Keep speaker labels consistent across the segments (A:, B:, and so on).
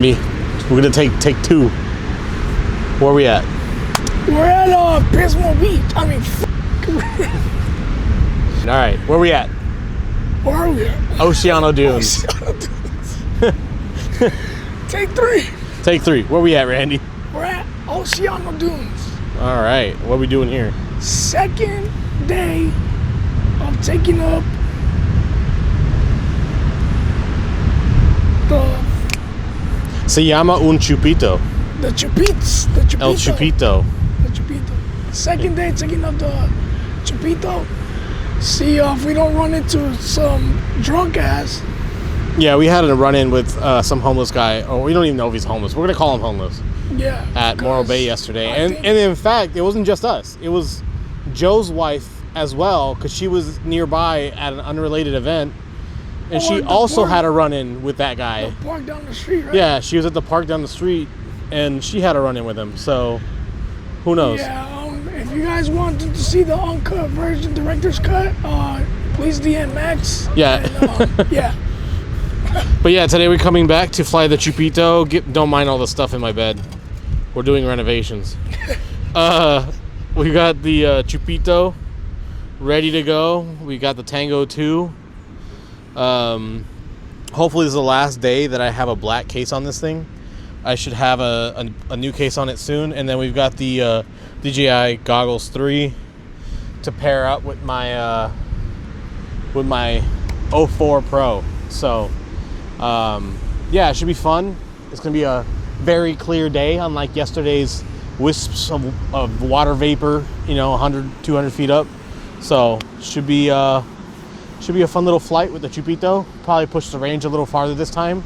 A: We're gonna take two. Where are we at?
B: We're at Pismo Beach. I mean,
A: all right, where are we at?
B: where are we at?
A: Oceano Dunes.
B: Take three.
A: Take three. Where are we at, Randy?
B: We're at Oceano Dunes.
A: All right, what are we doing here?
B: Second day of taking up the
A: Se llama un chupito.
B: The Chupito.
A: El Chupito.
B: The Chupito. Second day taking up the Chupito. See if we don't run into some drunk ass.
A: Yeah, we had a run-in with some homeless guy. Oh, we don't even know if he's homeless. We're gonna call him homeless.
B: Yeah.
A: At Morro Bay yesterday, and in fact, it wasn't just us. It was Joe's wife as well, because she was nearby at an unrelated event, and she also had a run-in with that guy.
B: The park down the street, right?
A: Yeah, she was at the park down the street, and she had a run-in with him. So, who knows?
B: Yeah. If you guys want to see the uncut version, director's cut, please DM Max.
A: Yeah.
B: And, yeah.
A: But yeah, today we're coming back to fly the Chupito. Don't mind all the stuff in my bed. We're doing renovations. We got the Chupito ready to go. We got the Tango 2. Hopefully this is the last day that I have a black case on this thing. I should have a new case on it soon. And then we've got the DJI Goggles 3 to pair up with my 04 Pro. So yeah, it should be fun. It's gonna be a very clear day, unlike yesterday's wisps of water vapor, 100, 200 feet up. So should be a fun little flight with the Chupito. Probably push the range a little farther this time,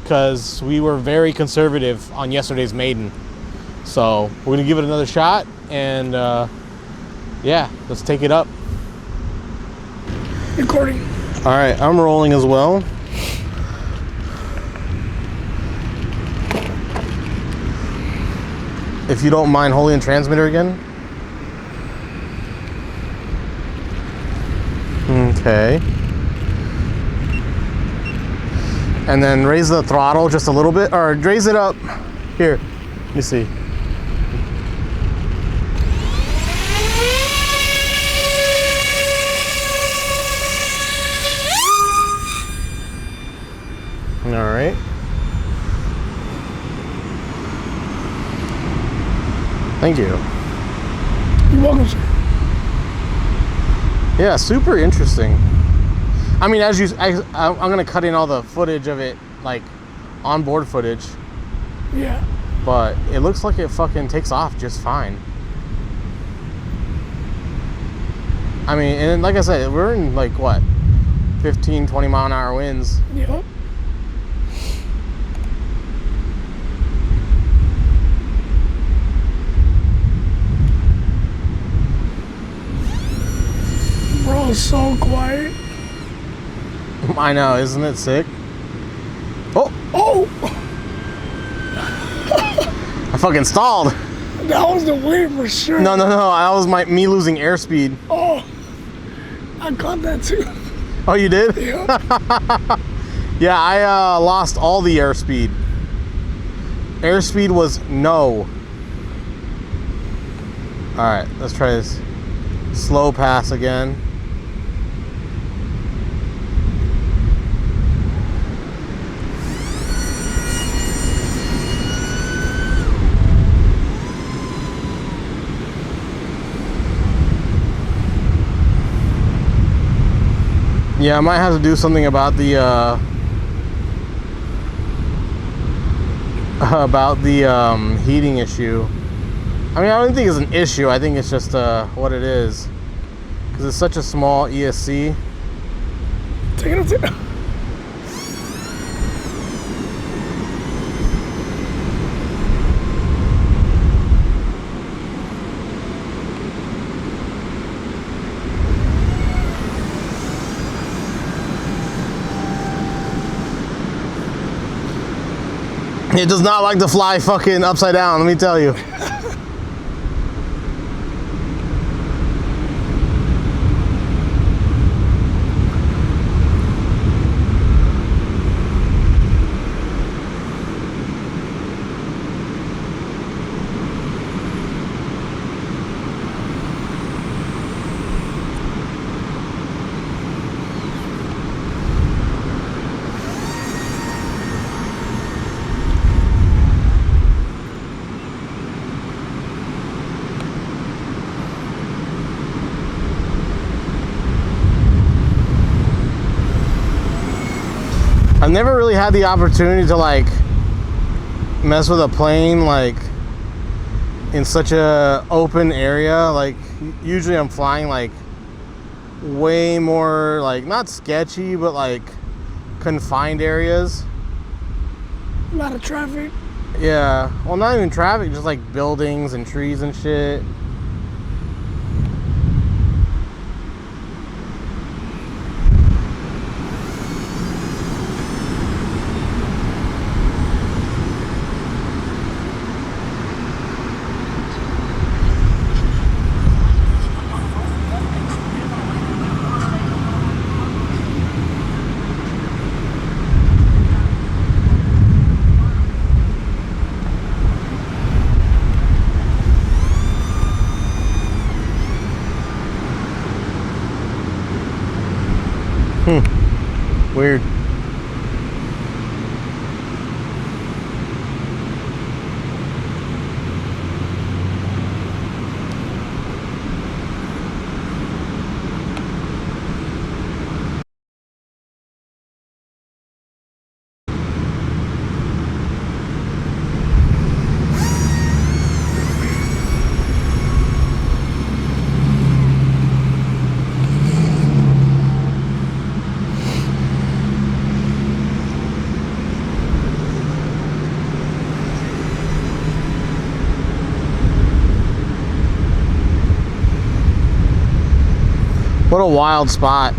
A: because we were very conservative on yesterday's maiden. So we're gonna give it another shot, and yeah, let's take it up.
B: Recording.
A: All right, I'm rolling as well. If you don't mind holding the transmitter again. Okay. And then raise the throttle just a little bit, or raise it up. Here, let me see. All right. Thank you.
B: You're welcome, sir.
A: Yeah, super interesting. I mean, I'm gonna cut in all the footage of it, like onboard footage.
B: Yeah.
A: But it looks like it fucking takes off just fine. I mean, and like I said, we're in like what, 15, 20 mile an hour winds.
B: Yep. Bro, it's so quiet.
A: I know, isn't it sick? Oh! I fucking stalled.
B: That was the wind for sure.
A: No. That was me losing airspeed.
B: Oh, I caught that too.
A: Oh, you did?
B: Yeah.
A: Yeah, I lost all the airspeed. Airspeed was no. All right, let's try this slow pass again. Yeah, I might have to do something about the heating issue. I mean, I don't think it's an issue. I think it's just what it is, because it's such a small ESC.
B: Take it up.
A: It does not like to fly fucking upside down, let me tell you. never really had the opportunity to like mess with a plane like in such a open area. Like usually I'm flying like way more like not sketchy but like confined areas.
B: A lot of traffic.
A: Yeah, well, not even traffic, just like buildings and trees and shit. Weird. What a wild spot.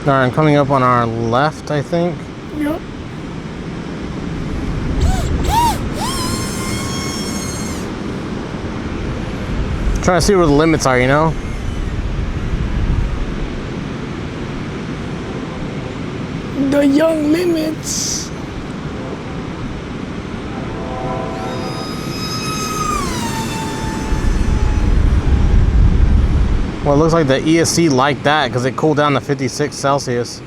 A: All right, I'm coming up on our left, I think.
B: Yep.
A: Trying to see where the limits are, you know?
B: The young limits.
A: Well, it looks like the ESC liked that because it cooled down to 56 Celsius.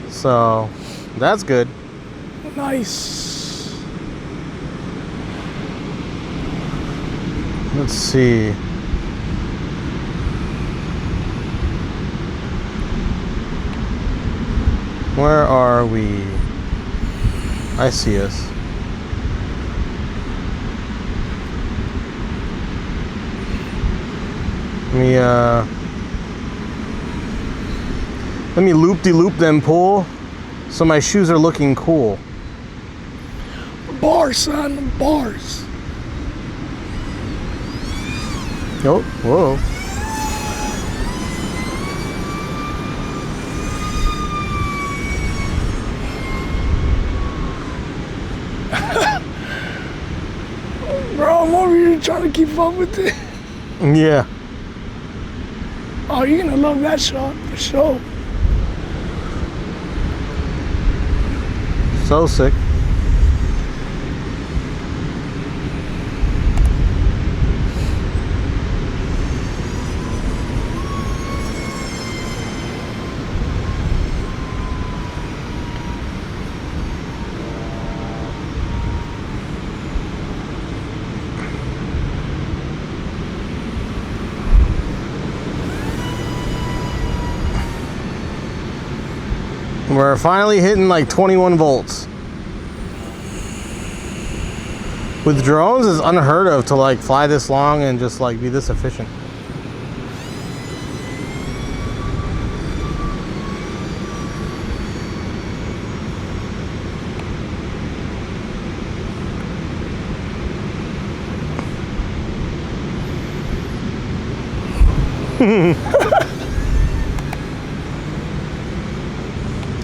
A: So, that's good.
B: Nice.
A: Let's see. Where are we? I see us. Let me loop-de-loop them, pool, so my shoes are looking cool.
B: Bars, son, bars.
A: Oh, whoa.
B: Bro, I'm over here trying to keep up with it.
A: Yeah.
B: Oh, you're gonna love that shot for sure.
A: So sick. We're finally hitting like 21 volts. With drones, it's unheard of to like fly this long and just like be this efficient.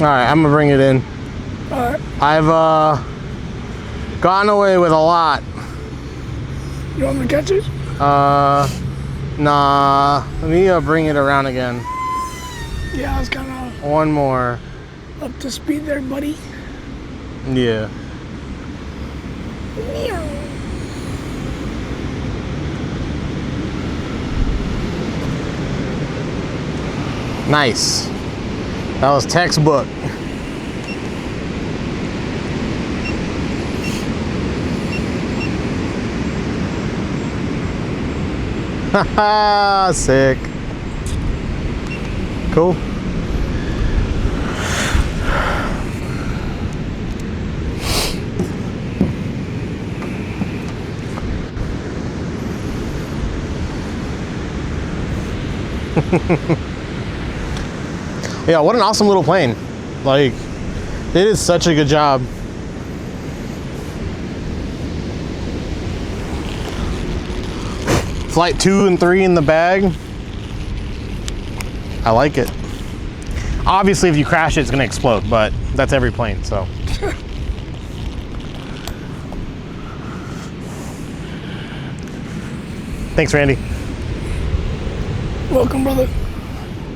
A: All right, I'm gonna bring it in.
B: All right.
A: I've gotten away with a lot.
B: You want me to catch it?
A: Nah. Let me bring it around again.
B: Yeah, I was kind of
A: One more.
B: up to speed there, buddy.
A: Yeah. Nice. That was textbook. Haha, sick. Cool. Yeah, what an awesome little plane. Like, they did such a good job. Flight 2 and 3 in the bag. I like it. Obviously, if you crash it, it's gonna explode, but that's every plane, so. Thanks, Randy.
B: Welcome, brother.